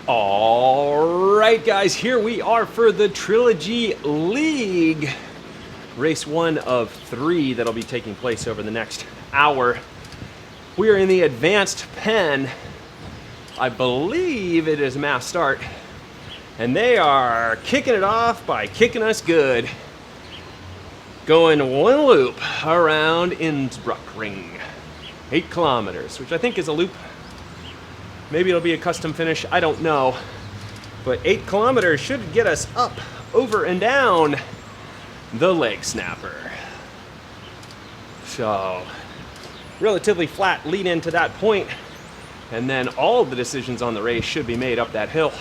All right, guys, here we are for the Trilogy League. Race 1 of 3 that'll be taking place over the next hour. We are in the advanced pen. I believe it is mass start. And they are kicking it off by kicking us good. Going one loop around Innsbruckring. 8 kilometers, which I think is a loop. Maybe it'll be a custom finish, I don't know. But 8 kilometers should get us up, over, and down the leg snapper. So, relatively flat lead into that point, and then all the decisions on the race should be made up that hill.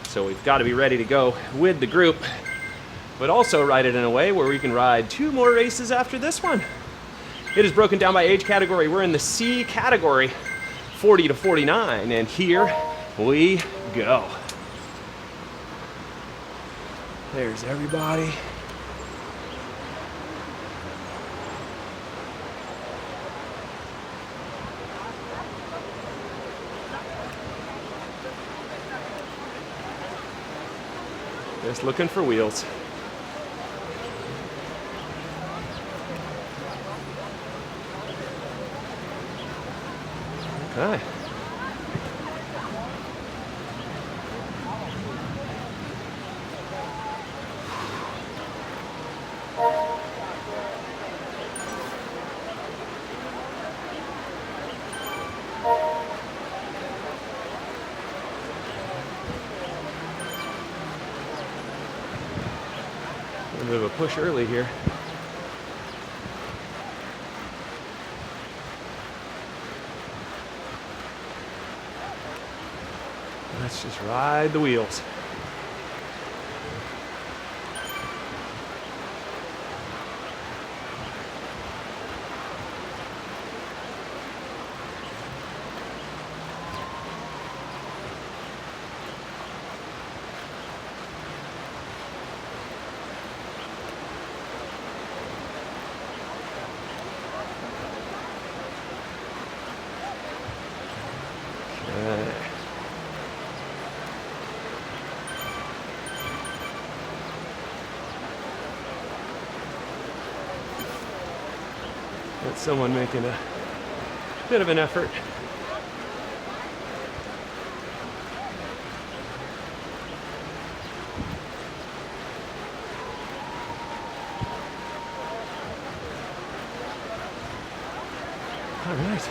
So we've got to be ready to go with the group, but also ride it in a way where we can ride 2 more races after this one. It is broken down by age category. We're in the C category, 40 to 49, and here we go. There's everybody. Just looking for wheels. Okay. A bit of a push early here. Let's just ride the wheels. That's someone making a bit of an effort. All right.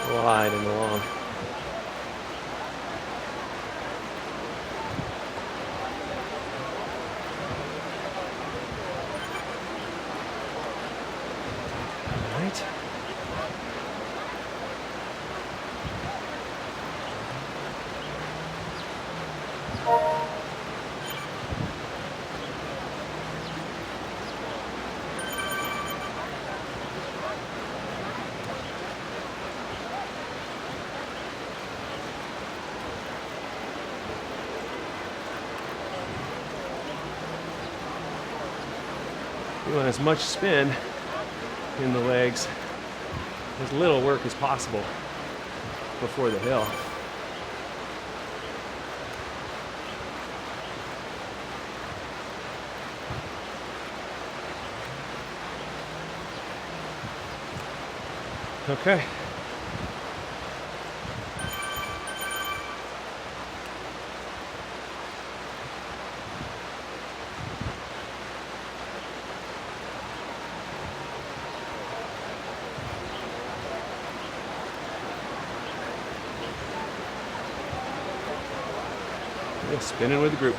Wide and long. All right. We want as much spin in the legs, as little work as possible before the hill. Okay. Spinning with the group.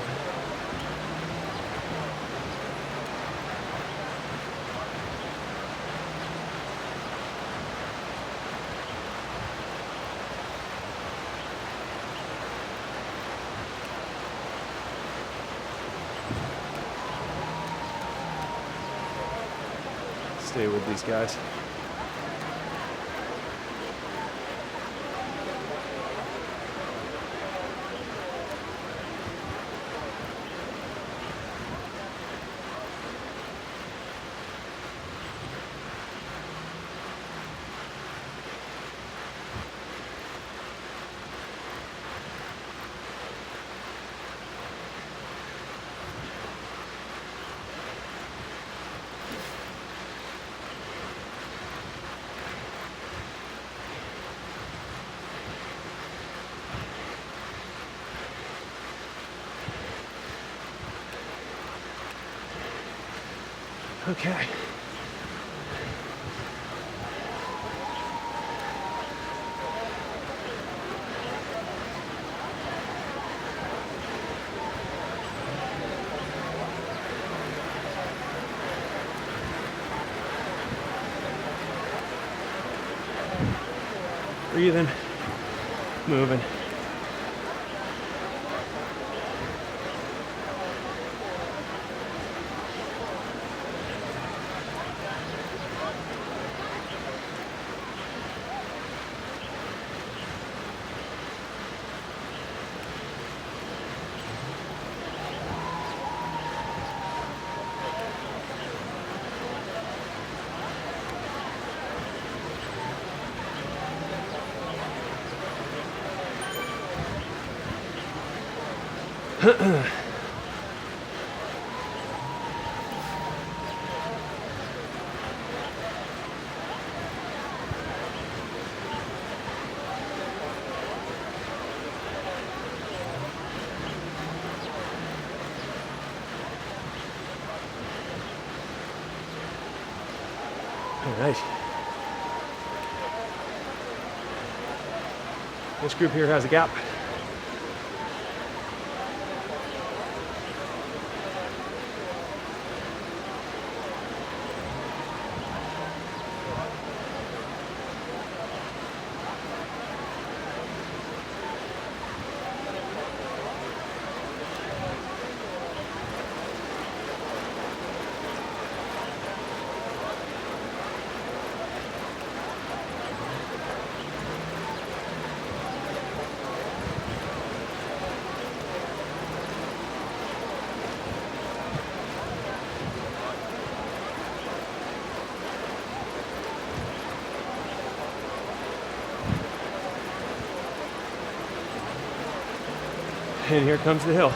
Stay with these guys. Okay. Breathing, moving. All right. This group here has a gap. And here comes the hill.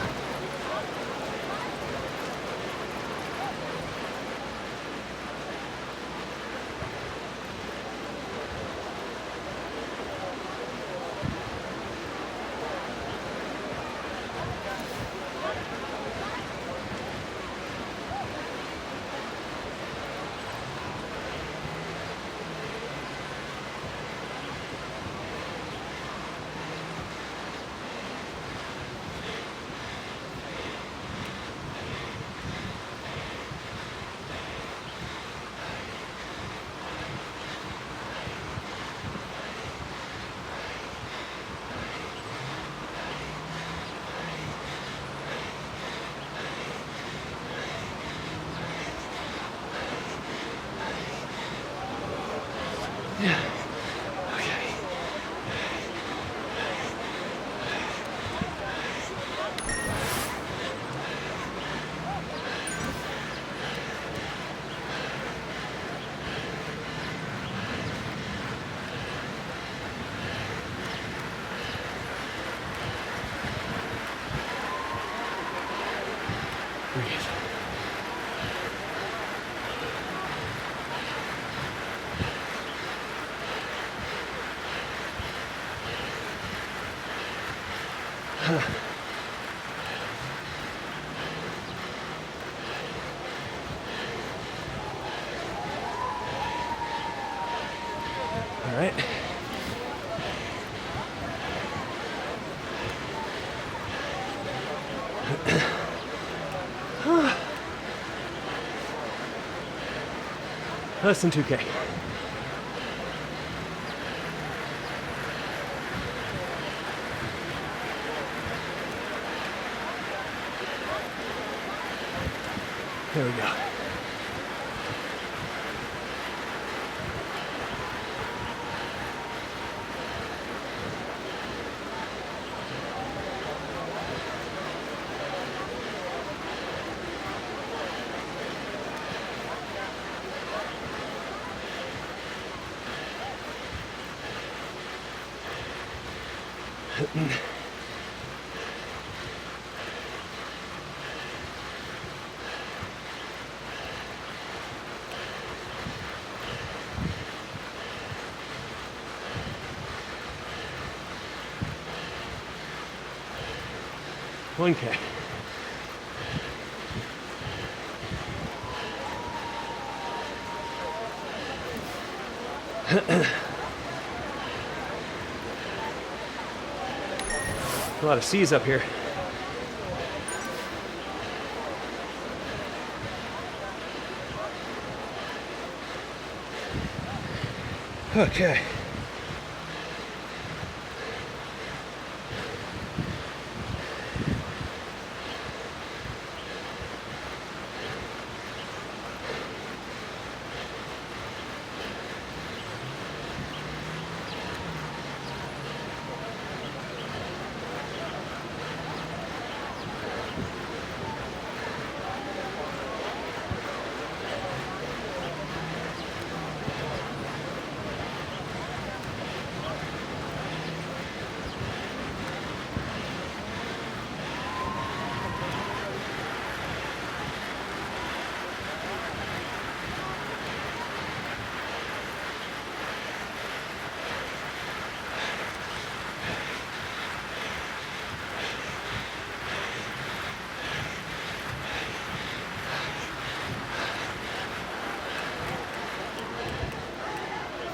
Breathe. All right. Less than 2K. There we go. One K. A lot of C's up here. Okay.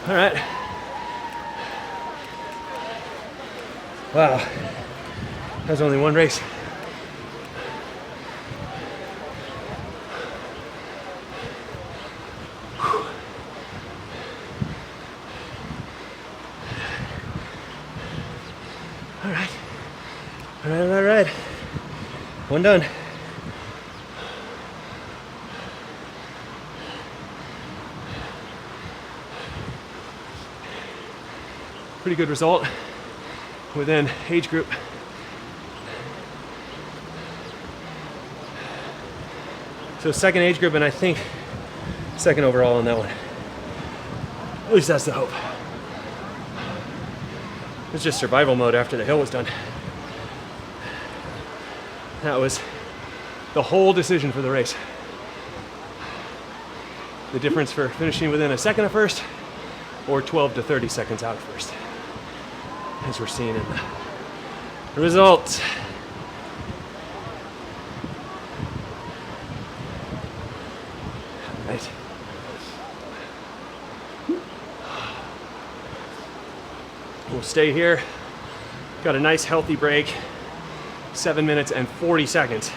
All right. Wow. That was only one race. All right. All right, all right. One done. Pretty good result within age group. So second age group, and I think second overall on that one. At least that's the hope. It's just survival mode after the hill was done. That was the whole decision for the race. The difference for finishing within a second of first or 12 to 30 seconds out of first, as we're seeing in the results. All right. We'll stay here. Got a nice healthy break. 7 minutes and 40 seconds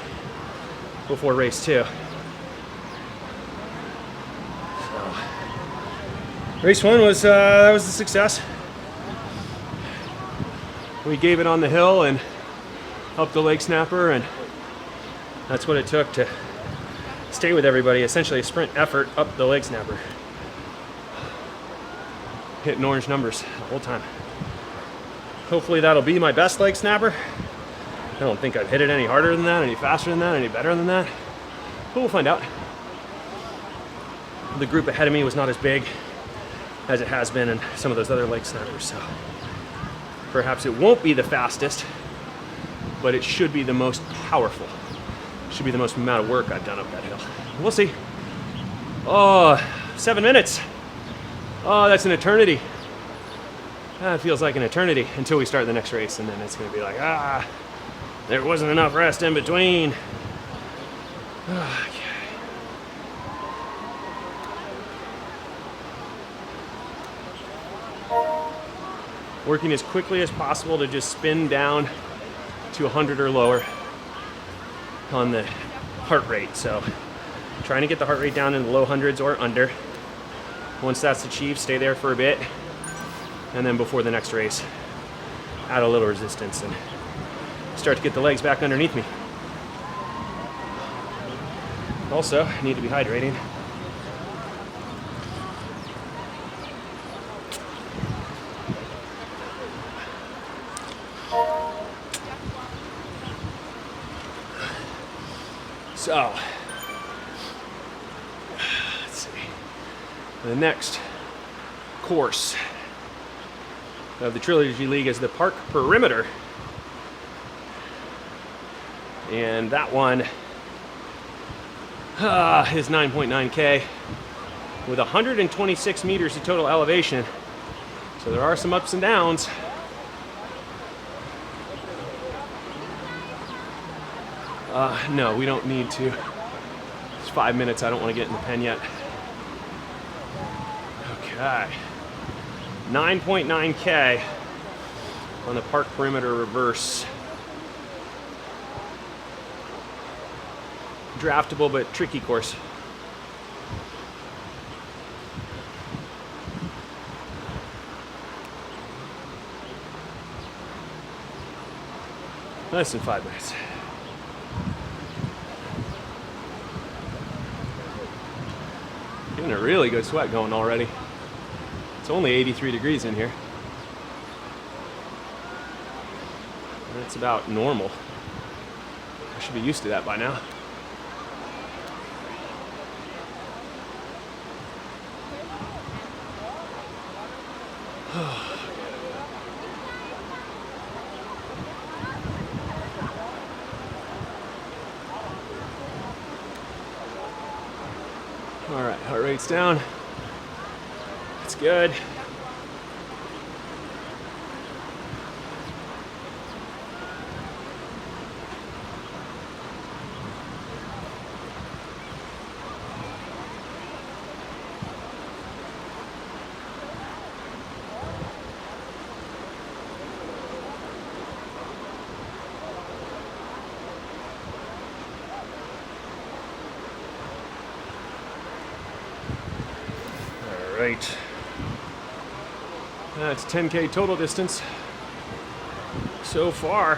before race 2. So, race 1 was that was a success. We gave it on the hill and up the leg snapper, and that's what it took to stay with everybody. Essentially a sprint effort up the leg snapper. Hitting orange numbers the whole time. Hopefully that'll be my best leg snapper. I don't think I've hit it any harder than that, any faster than that, any better than that. But we'll find out. The group ahead of me was not as big as it has been in some of those other leg snappers, so perhaps it won't be the fastest, but it should be the most powerful. Should be the most amount of work I've done up that hill. We'll see. Oh, 7 minutes. Oh, that's an eternity. It feels like an eternity until we start the next race, and then it's going to be like, there wasn't enough rest in between. Okay. Working as quickly as possible to just spin down to 100 or lower on the heart rate. So trying to get the heart rate down in the low hundreds or under. Once that's achieved, stay there for a bit. And then before the next race, add a little resistance and start to get the legs back underneath me. Also, I need to be hydrating. So, let's see. The next course of the Trilogy League is the Park Perimeter. And that one is 9.9K with 126 meters of total elevation. So there are some ups and downs. No, we don't need to. It's 5 minutes. I don't want to get in the pen yet. Okay. 9.9K on the park perimeter reverse. Draftable but tricky course. Less than 5 minutes. Getting a really good sweat going already. It's only 83 degrees in here. That's about normal. I should be used to that by now. All right, heart rate's down. That's good. Right. That's 10K total distance so far.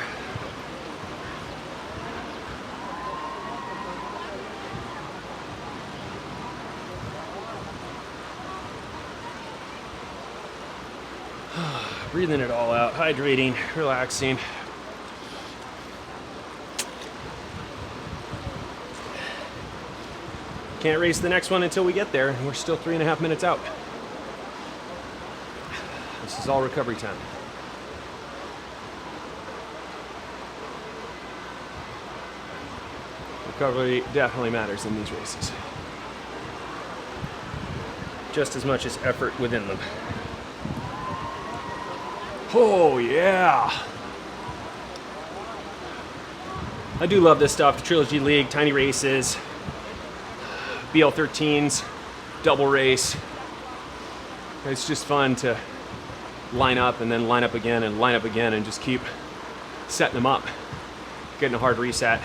Breathing it all out, hydrating, relaxing. Can't race the next one until we get there, and we're still 3.5 minutes out. This is all recovery time. Recovery definitely matters in these races. Just as much as effort within them. Oh yeah! I do love this stuff, the Trilogy League, tiny races. BL13s, double race. It's just fun to line up and then line up again and line up again and just keep setting them up. Getting a hard reset.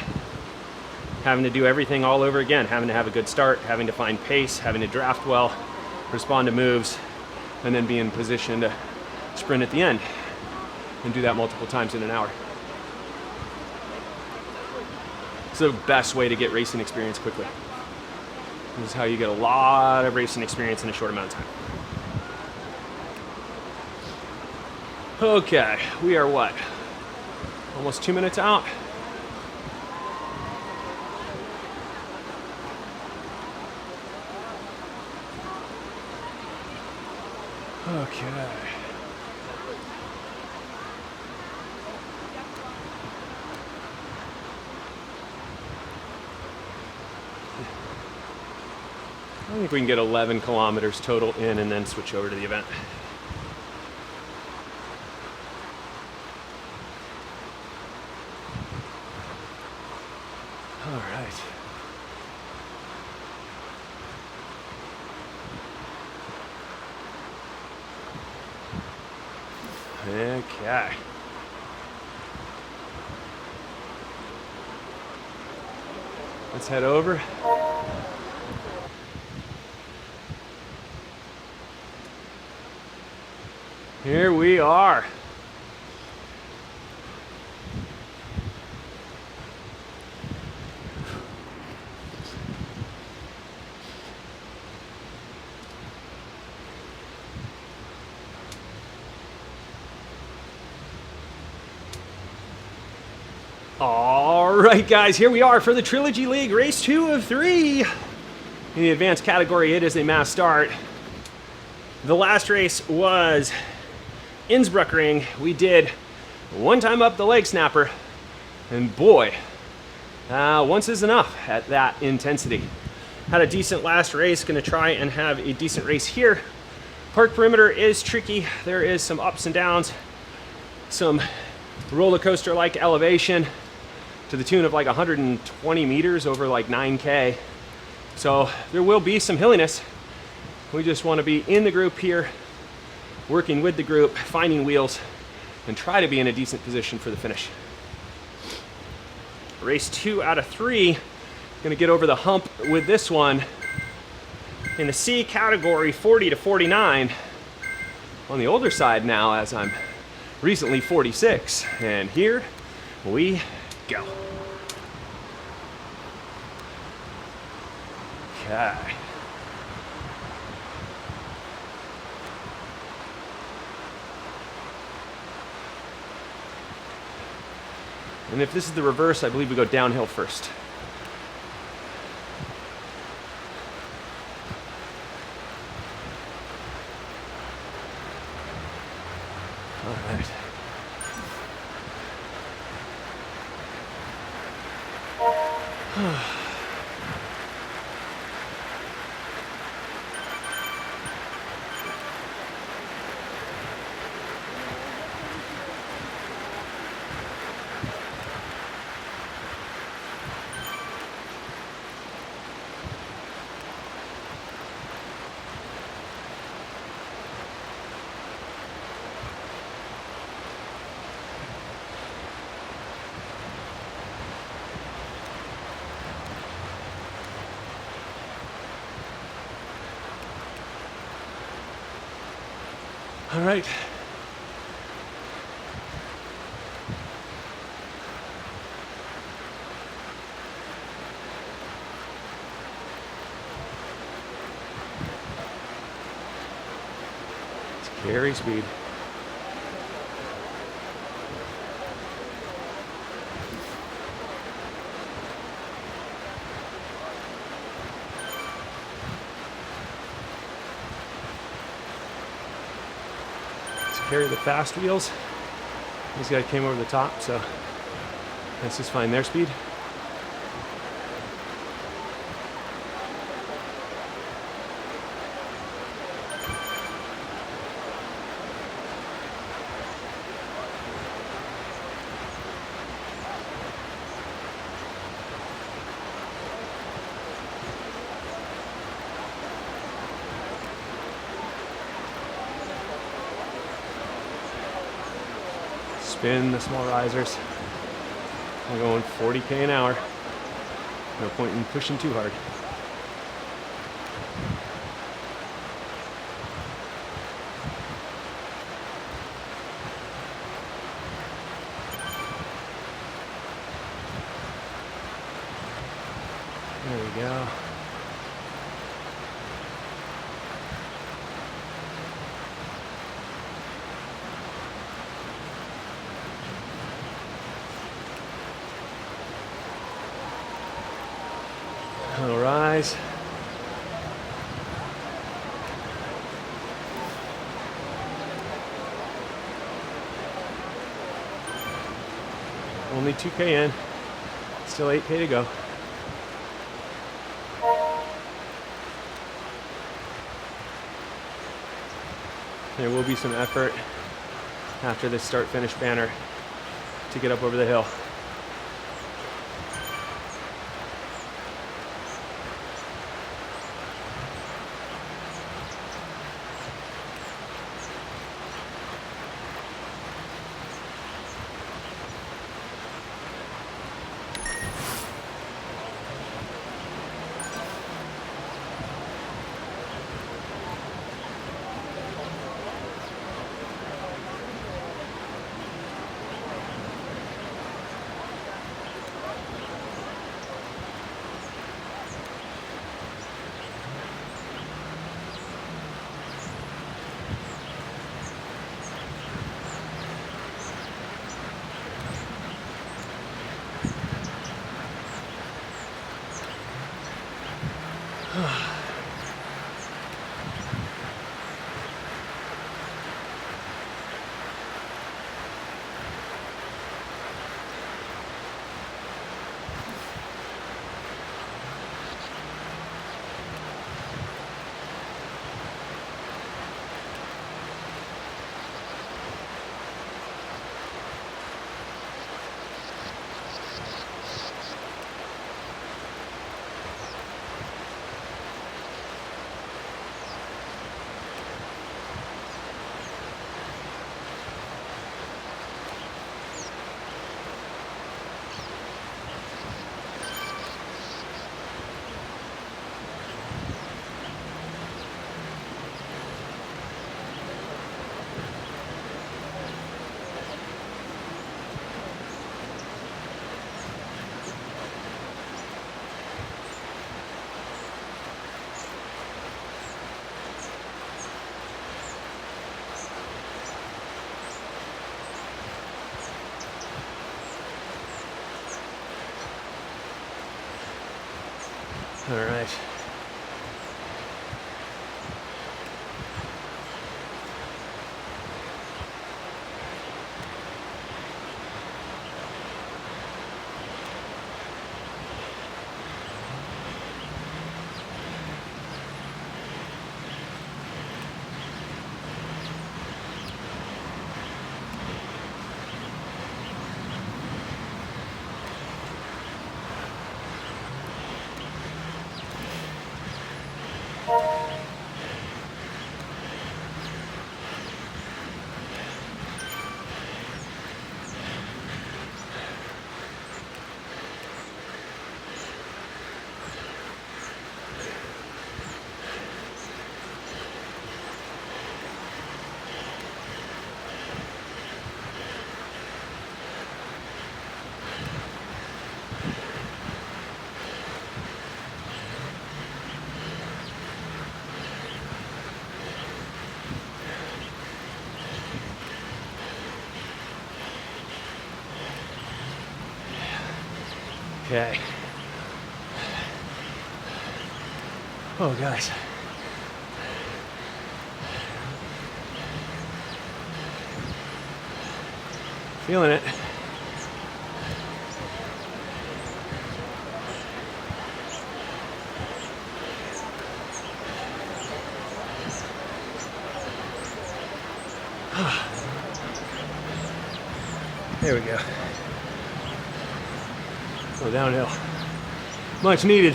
Having to do everything all over again. Having to have a good start, having to find pace, having to draft well, respond to moves, and then be in position to sprint at the end. And do that multiple times in an hour. It's the best way to get racing experience quickly. This is how you get a lot of racing experience in a short amount of time. Okay, we are what? Almost 2 minutes out. Okay. I think we can get 11 kilometers total in and then switch over to the event. All right. Okay. Let's head over. Here we are. All right, guys, here we are for the Trilogy League, race 2 of 3. In the advanced category, it is a mass start. The last race was Innsbruckring. We did one time up the leg snapper, and boy, once is enough at that intensity. Had a decent last race, gonna try and have a decent race here. Park perimeter is tricky. There is some ups and downs, some roller coaster like elevation to the tune of like 120 meters over like 9K. So there will be some hilliness. We just want to be in the group here, working with the group, finding wheels, and try to be in a decent position for the finish. Race 2 out of 3, gonna get over the hump with this one in the C category, 40 to 49. On the older side now, as I'm recently 46, and here we go. Okay. And if this is the reverse, I believe we go downhill first. All right. All right. It's carry speed. Carry the fast wheels. These guys came over the top, so let's just find their speed. Spin the small risers. We're going 40k an hour. No point in pushing too hard. There we go. Little rise. Only 2K in. Still 8K to go. There will be some effort after this start-finish banner to get up over the hill. All right. Okay. Oh, guys. Feeling it. There we go. Go downhill. Much needed.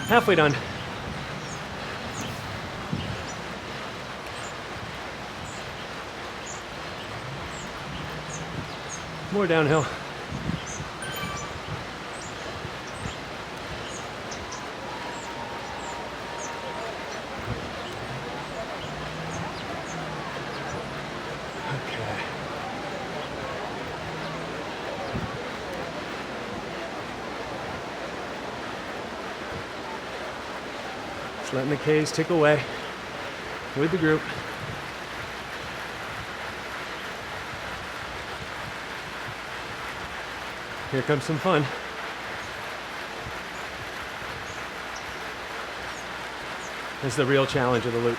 Halfway done. More downhill. Letting the K's tick away with the group. Here comes some fun. This is the real challenge of the loop.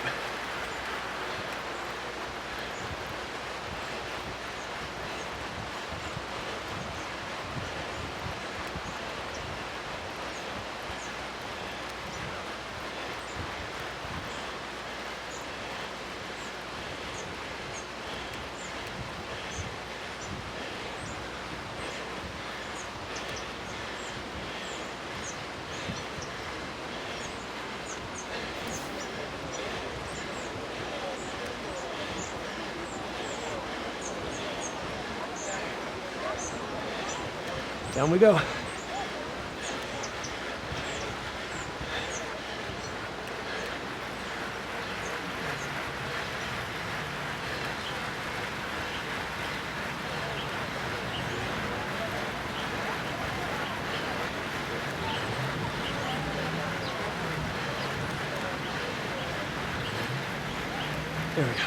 Down we go. There we go.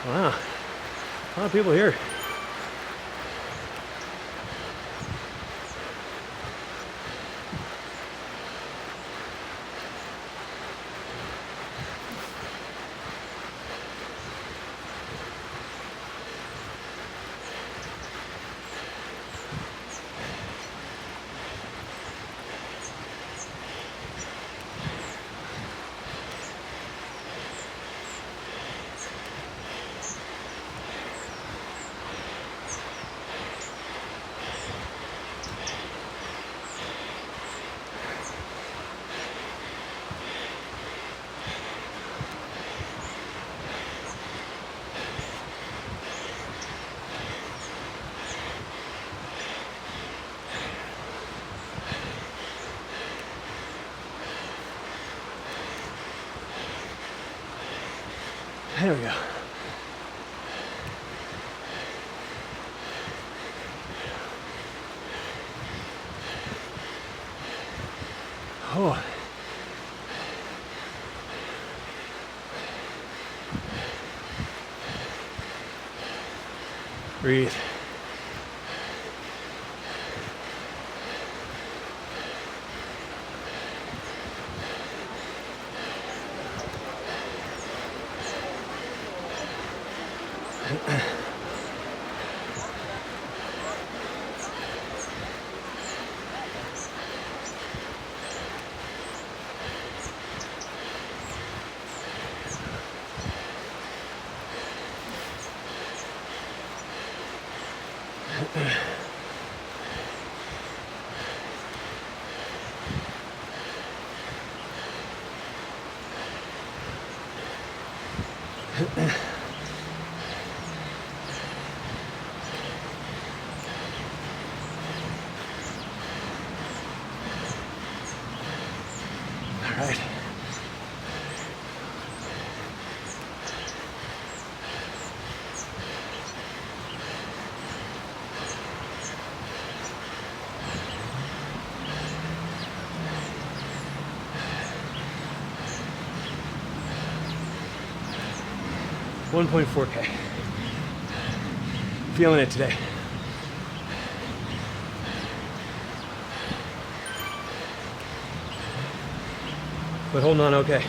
Wow, a lot of people here. There we go. Breathe. All right. $1.4K. Feeling it today. But holding on okay.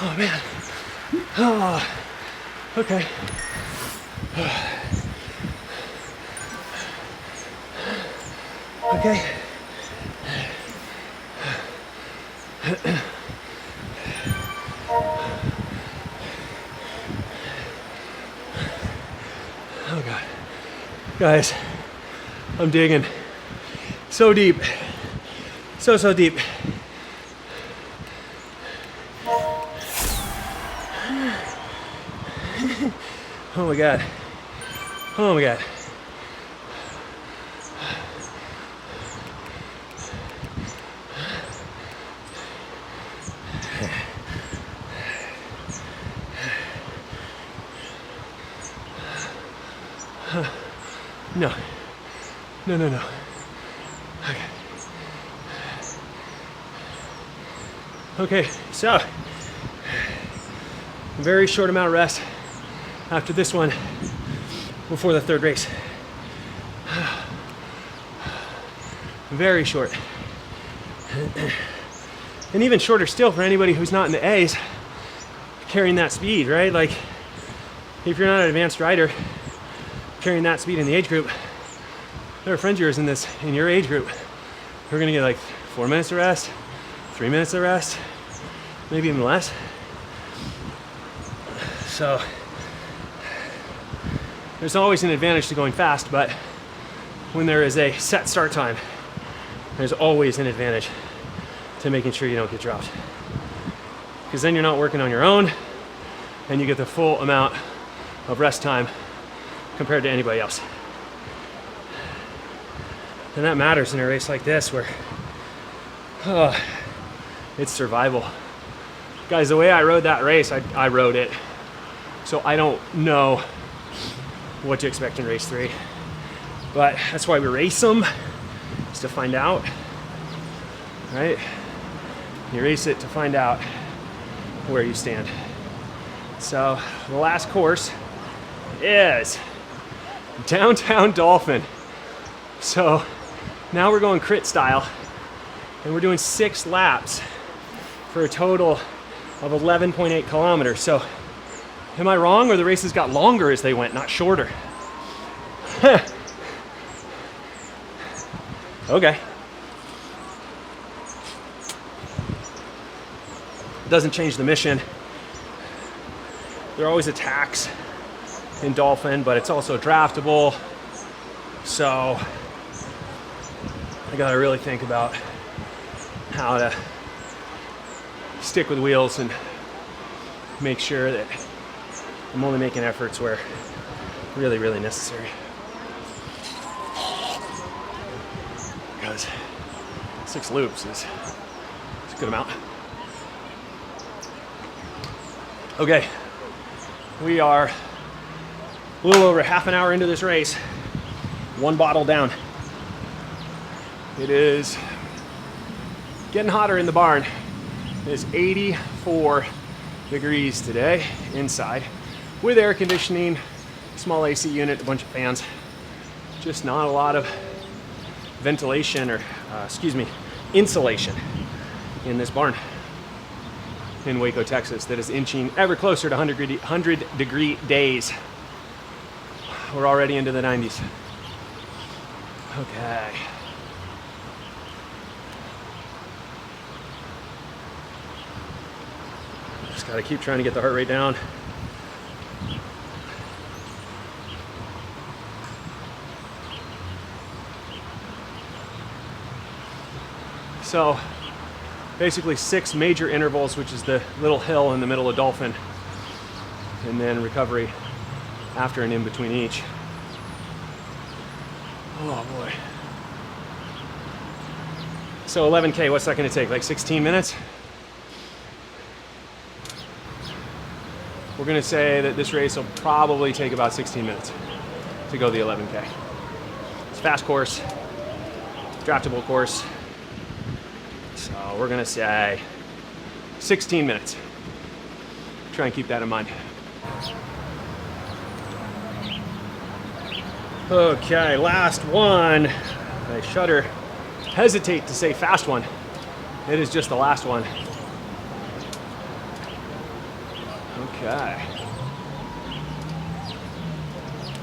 Oh man. Oh, okay. Okay. Oh God. Guys, I'm digging. So deep. So deep. Oh my God. Oh my God. No. No. Okay. Okay, so very short amount of rest after this one before the third race. Very short. And even shorter still for anybody who's not in the A's carrying that speed, right? Like if you're not an advanced rider carrying that speed in the age group, there are friends of yours in your age group who are gonna get like 4 minutes of rest, 3 minutes of rest, maybe even less. So there's always an advantage to going fast, but when there is a set start time, there's always an advantage to making sure you don't get dropped. Because then you're not working on your own and you get the full amount of rest time compared to anybody else. And that matters in a race like this where it's survival. Guys, the way I rode that race, I rode it. So I don't know what to expect in race 3. But that's why we race them, is to find out, right? You race it to find out where you stand. So the last course is Downtown Dolphin. So now we're going crit style, and we're doing 6 laps for a total of 11.8 kilometers. So am I wrong, or the races got longer as they went, not shorter? Okay. Doesn't change the mission. There are always attacks in Dolphin, but it's also draftable. So I gotta really think about how to stick with wheels and make sure that I'm only making efforts where really, really necessary. Because 6 loops is a good amount. Okay, we are a little over half an hour into this race. 1 bottle down. It is getting hotter in the barn. It is 84 degrees today inside with air conditioning, small AC unit, a bunch of fans. Just not a lot of ventilation or, insulation in this barn in Waco, Texas, that is inching ever closer to 100 degree days. We're already into the 90s. Okay. Just gotta keep trying to get the heart rate down. So basically 6 major intervals, which is the little hill in the middle of Dolphin, and then recovery after and in between each. Oh boy. So 11K, what's that gonna take? Like 16 minutes? We're gonna say that this race will probably take about 16 minutes to go the 11K. It's a fast course, draftable course. So we're gonna say 16 minutes. Try and keep that in mind. Okay, last one. I shudder, hesitate to say fast one. It is just the last one. Okay.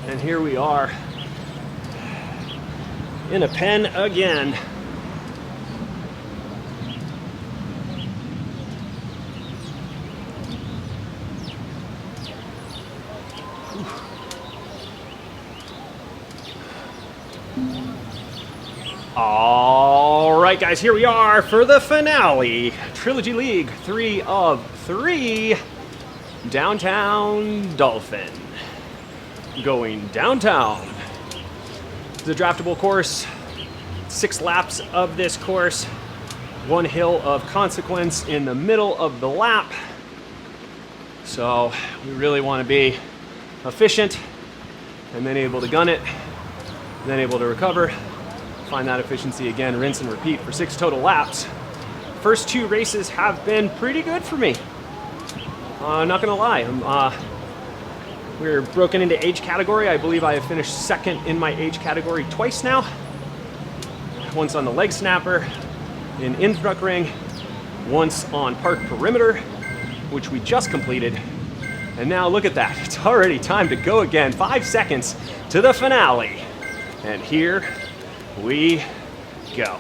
And here we are in a pen again. All right, guys, here we are for the finale. Trilogy League 3 of 3. Downtown Dolphin. Going downtown. It's a draftable course. 6 laps of this course. 1 hill of consequence in the middle of the lap. So we really want to be efficient and then able to gun it, and then able to recover. Find that efficiency again, rinse and repeat for 6 total laps. First 2 races have been pretty good for me. Not gonna lie, we're broken into age category. I believe I have finished 2nd in my age category twice now. Once on the leg snapper in Innsbruckring, once on park perimeter, which we just completed. And now look at that, it's already time to go again. 5 seconds to the finale. And here we go.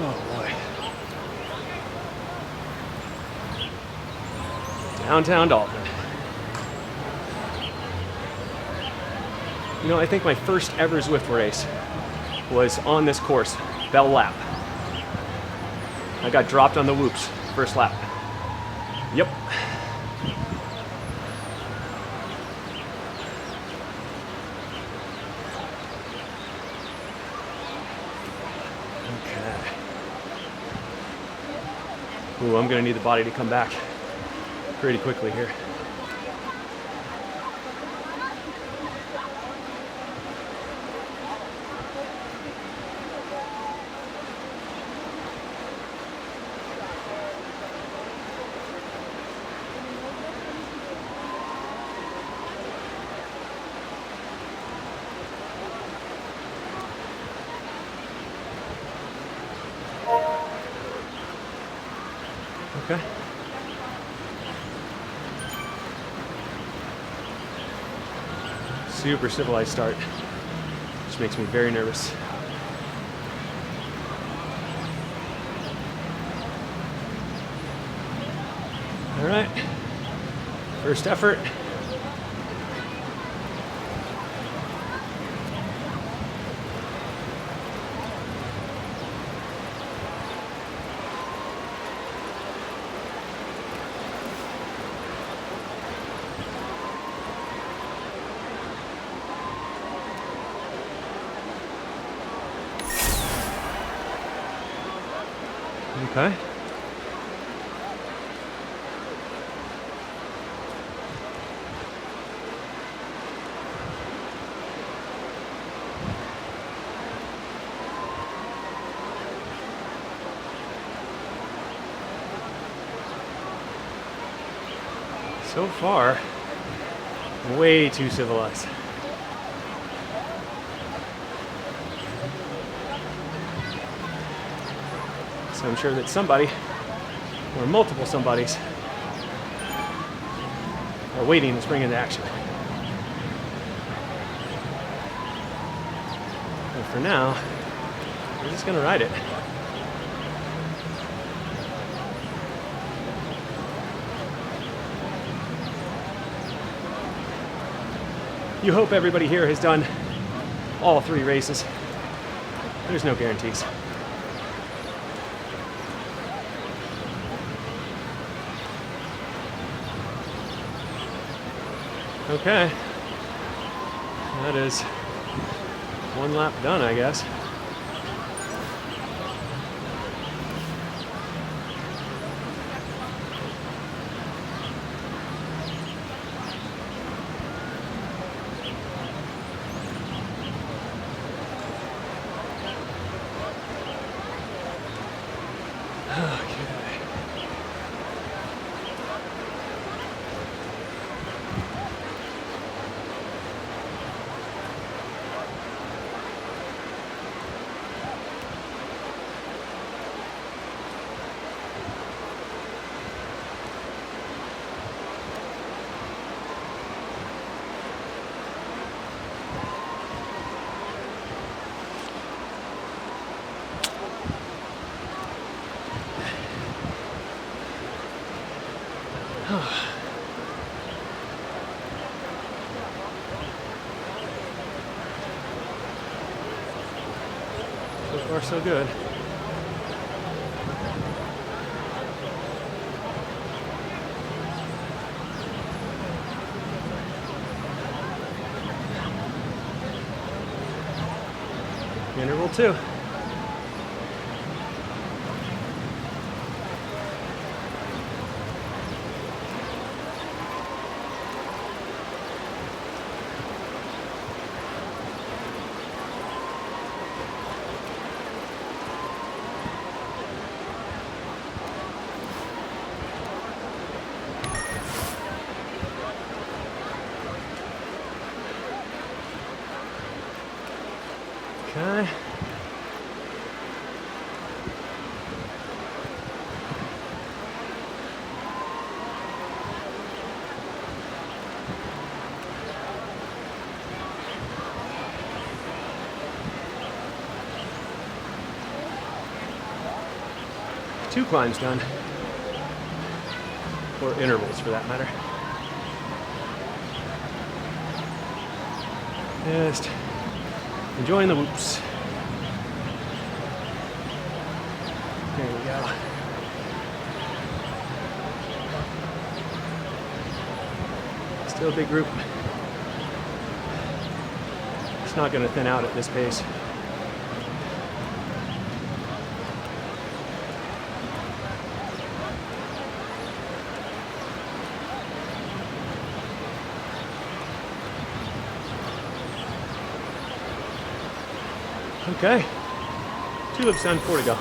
Oh boy. Downtown Dolphin. You know, I think my first ever Zwift race was on this course, Bell Lap. I got dropped on the whoops, first lap. Yep. Ooh, I'm gonna need the body to come back pretty quickly here. Okay. Super civilized start, which makes me very nervous. All right, first effort. Okay. So far, way too civilized. So I'm sure that somebody, or multiple somebodies, are waiting to spring into action. But for now, we're just gonna ride it. You hope everybody here has done all 3 races. There's no guarantees. Okay, that is 1 lap done, I guess. So far, so good. Interval 2. Okay. Two climbs done, or intervals for that matter. Just enjoying the whoops. There we go. Still a big group. It's not going to thin out at this pace. Okay. 2 laps done, 4 to go.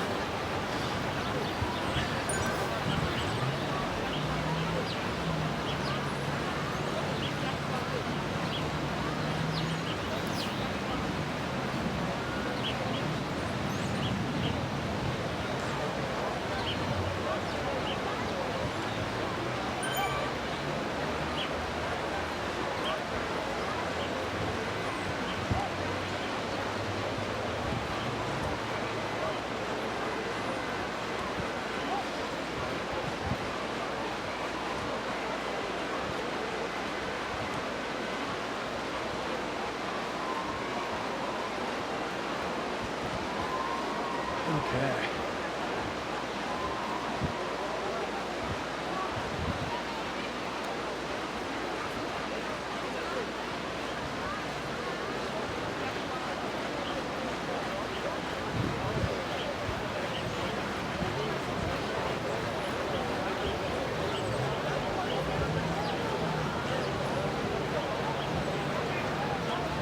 Okay.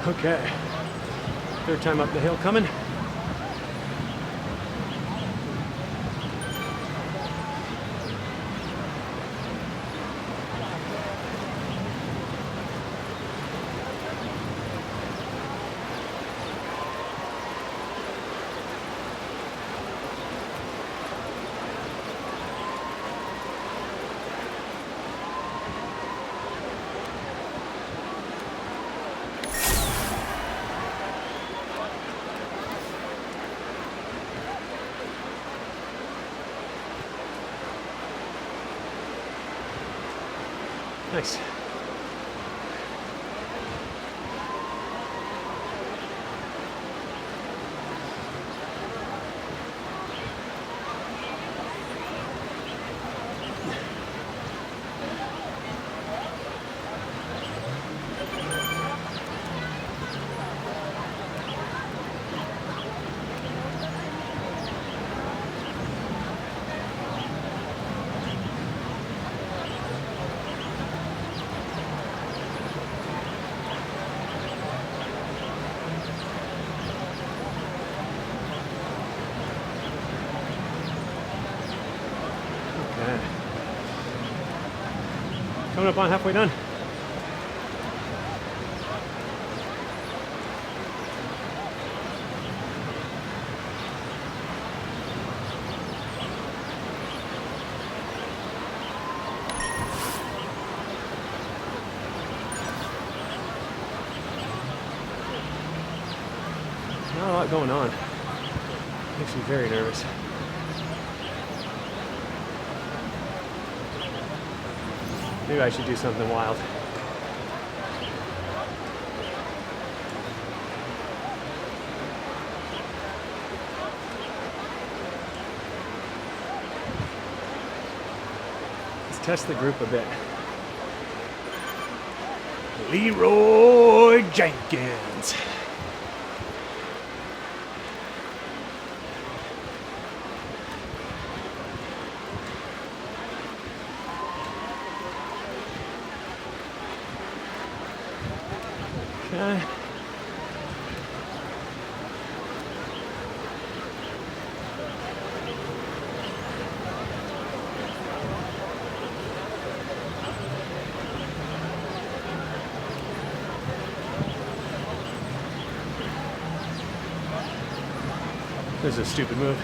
Okay. 3rd time up the hill coming. Nice. Coming up on halfway done. Not a lot going on. Makes me very nervous. Maybe I should do something wild. Let's test the group a bit. Leroy Jenkins. Okay. This is a stupid move.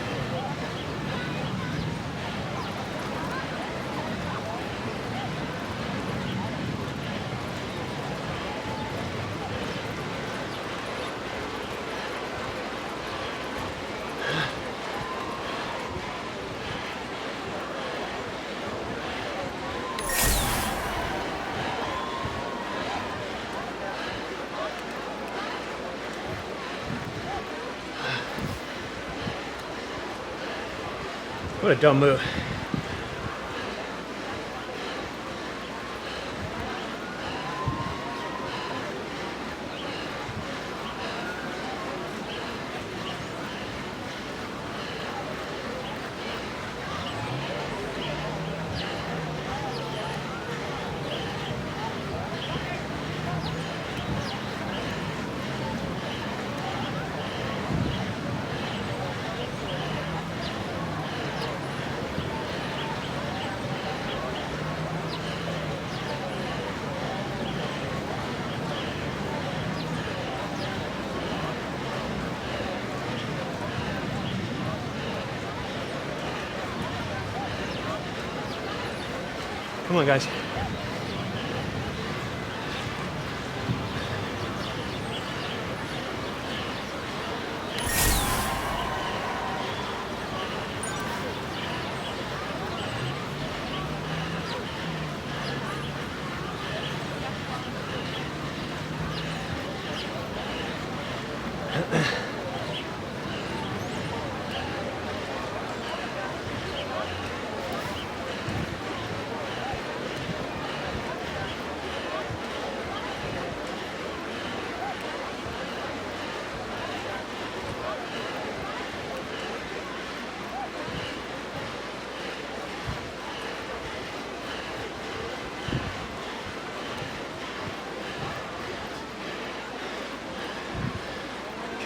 What a dumb move. Come on, guys.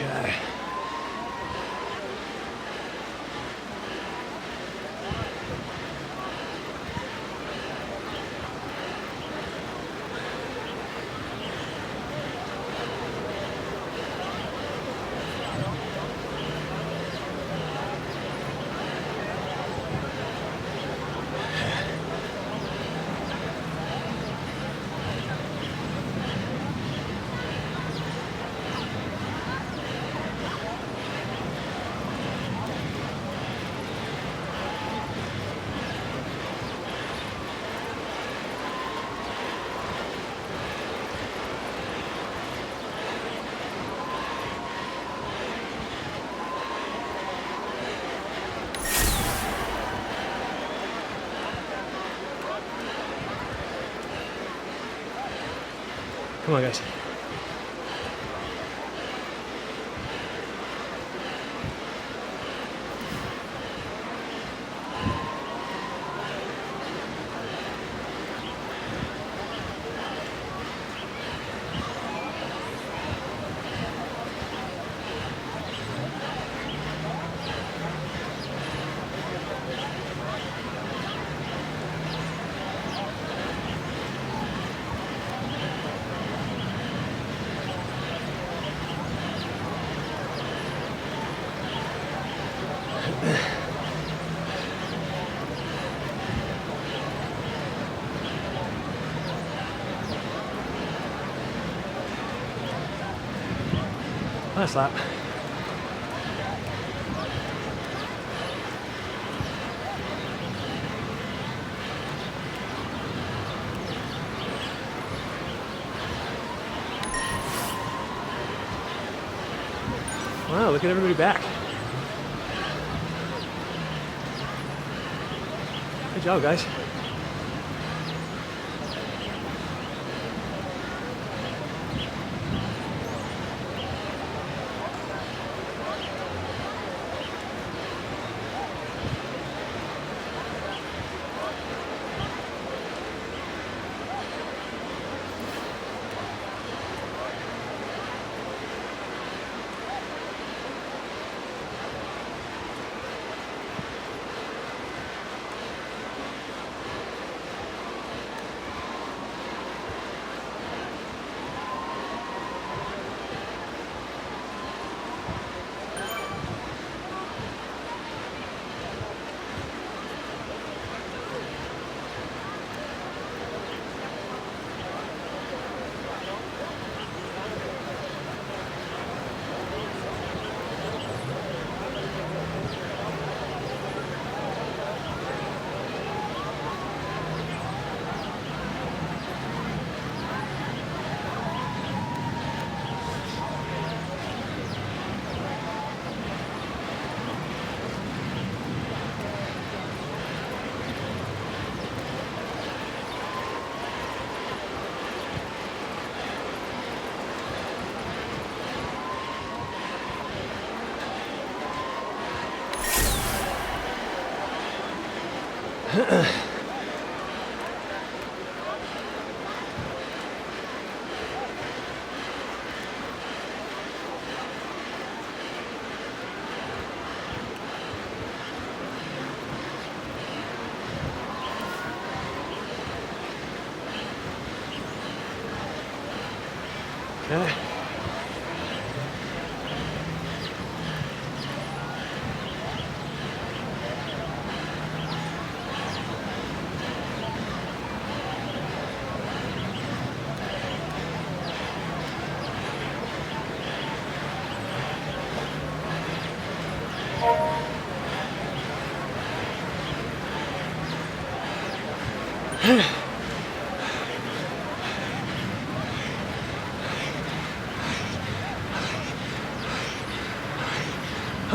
Okay. Come on, guys. Last lap. Wow, look at everybody back. Good job, guys. Okay.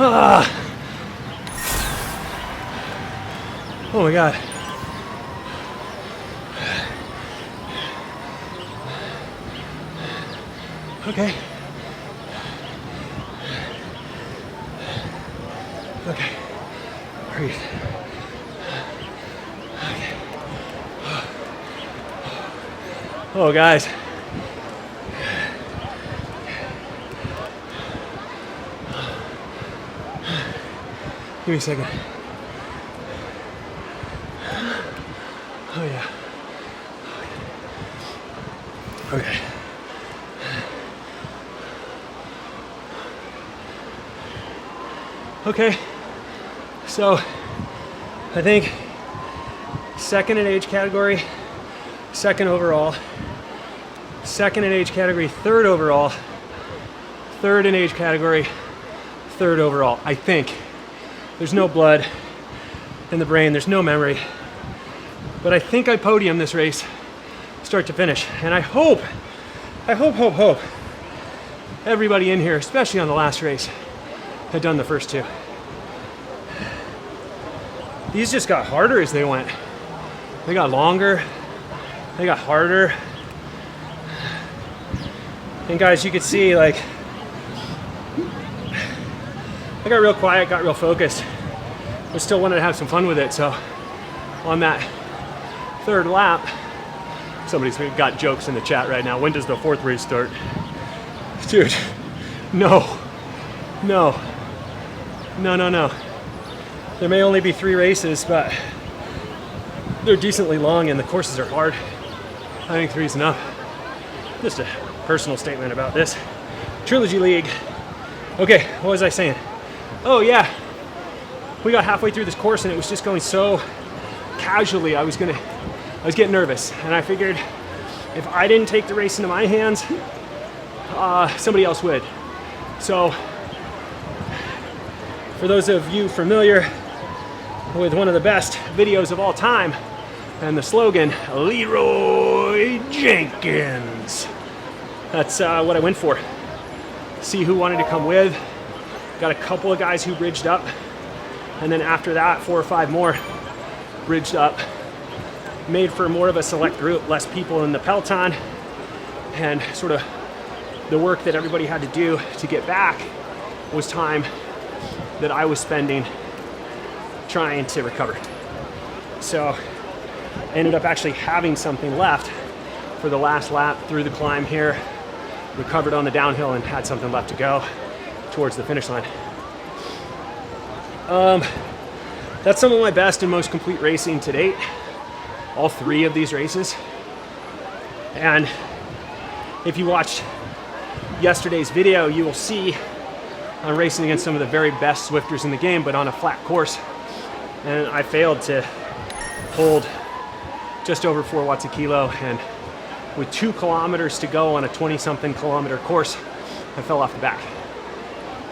Oh my God. Okay. Okay. Breathe. Okay. Oh, guys. Give me a second. Oh, yeah. Okay. Okay. So, I think second in age category, second overall, second in age category, third overall, third in age category, third overall. I think. There's no blood in the brain, there's no memory. But I think I podium this race start to finish. And I hope everybody in here, especially on the last race, had done the first two. These just got harder as they went. They got longer, they got harder. And guys, you could see, like, I got real quiet, got real focused, but still wanted to have some fun with it. So on that third lap, somebody's got jokes in the chat right now. When does the fourth race start? Dude, no. There may only be 3 races, but they're decently long and the courses are hard. I think 3 is enough. Just a personal statement about this. Trilogy League. Okay, what was I saying? Oh yeah, we got halfway through this course and it was just going so casually. I was getting nervous, and I figured if I didn't take the race into my hands, somebody else would. So for those of you familiar with one of the best videos of all time and the slogan, Leroy Jenkins, that's what I went for. See who wanted to come with. Got a couple of guys who bridged up, and then after that 4 or 5 more bridged up. Made for more of a select group, less people in the peloton, and sort of the work that everybody had to do to get back was time that I was spending trying to recover. So I ended up actually having something left for the last lap through the climb here, recovered on the downhill, and had something left to go towards the finish line. That's some of my best and most complete racing to date. All 3 of these races. And if you watched yesterday's video, you will see I'm racing against some of the very best Zwifters in the game, but on a flat course. And I failed to hold just over 4 watts a kilo, and with 2 kilometers to go on a 20-something kilometer course, I fell off the back.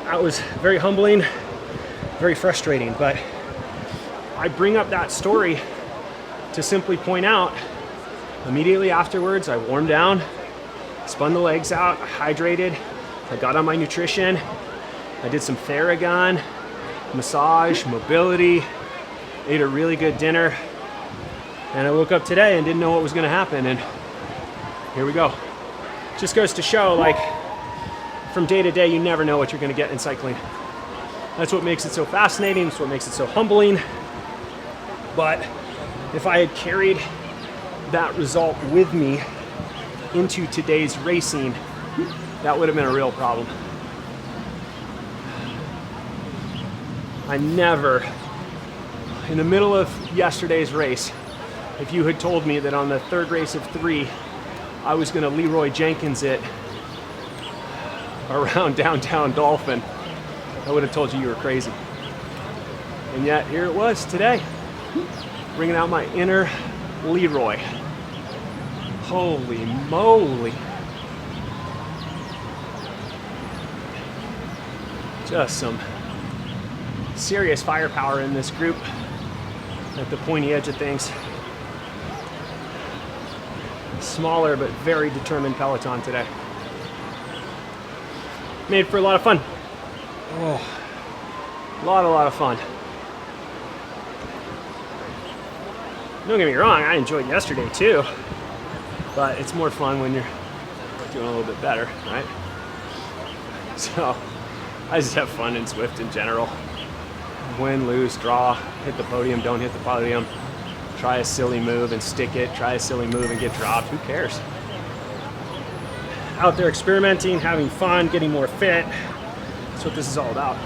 That was very humbling, very frustrating, but I bring up that story to simply point out, immediately afterwards, I warmed down, spun the legs out, I hydrated, I got on my nutrition, I did some Theragun, massage, mobility, ate a really good dinner, and I woke up today and didn't know what was gonna happen, and here we go. Just goes to show, like, from day to day, you never know what you're gonna get in cycling. That's what makes it so fascinating, that's what makes it so humbling. But if I had carried that result with me into today's racing, that would have been a real problem. I never, in the middle of yesterday's race, if you had told me that on the third race of 3, I was gonna Leroy Jenkins it around Downtown Dolphin, I would have told you were crazy. And yet, here it was today, bringing out my inner Leroy. Holy moly. Just some serious firepower in this group at the pointy edge of things. Smaller but very determined peloton today. Made for a lot of fun. Oh. A lot of fun. Don't get me wrong, I enjoyed yesterday too, but it's more fun when you're doing a little bit better, right? So I just have fun in Zwift in general. Win, lose, draw, hit the podium, don't hit the podium, try a silly move and stick it, try a silly move and get dropped, who cares? Out there experimenting, having fun, getting more fit. That's what this is all about.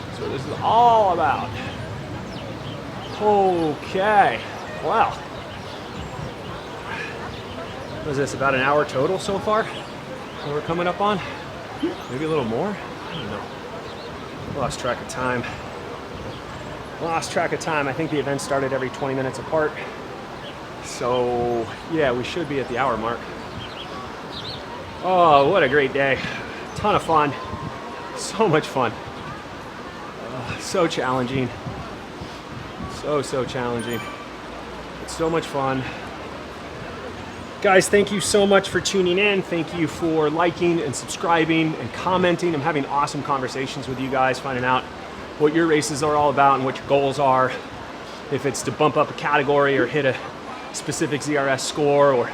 That's what this is all about. Okay, well, what is this, about an hour total so far? What we're coming up on? Maybe a little more? I don't know. Lost track of time. I think the event started every 20 minutes apart. So, yeah, we should be at the hour mark. Oh, what a great day. Ton of fun. So much fun. So challenging. So challenging. It's so much fun. Guys, thank you so much for tuning in. Thank you for liking and subscribing and commenting. I'm having awesome conversations with you guys, finding out what your races are all about and what your goals are. If it's to bump up a category or hit a specific ZRS score, or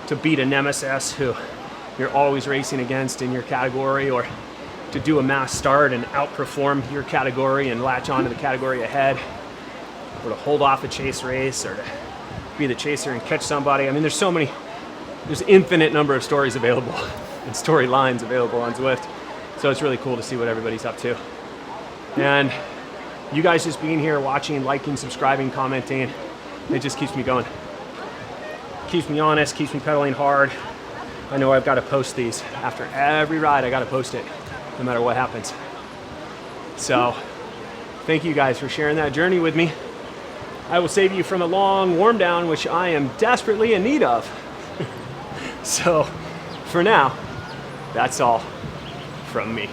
to beat a nemesis who you're always racing against in your category, or to do a mass start and outperform your category and latch onto the category ahead, or to hold off a chase race, or to be the chaser and catch somebody. I mean, there's infinite number of stories available and storylines available on Zwift. So it's really cool to see what everybody's up to. And you guys just being here, watching, liking, subscribing, commenting, it just keeps me going. Keeps me honest, keeps me pedaling hard. I know I've got to post these. After every ride, I got to post it, no matter what happens. So thank you guys for sharing that journey with me. I will save you from a long warm down, which I am desperately in need of. So for now, that's all from me.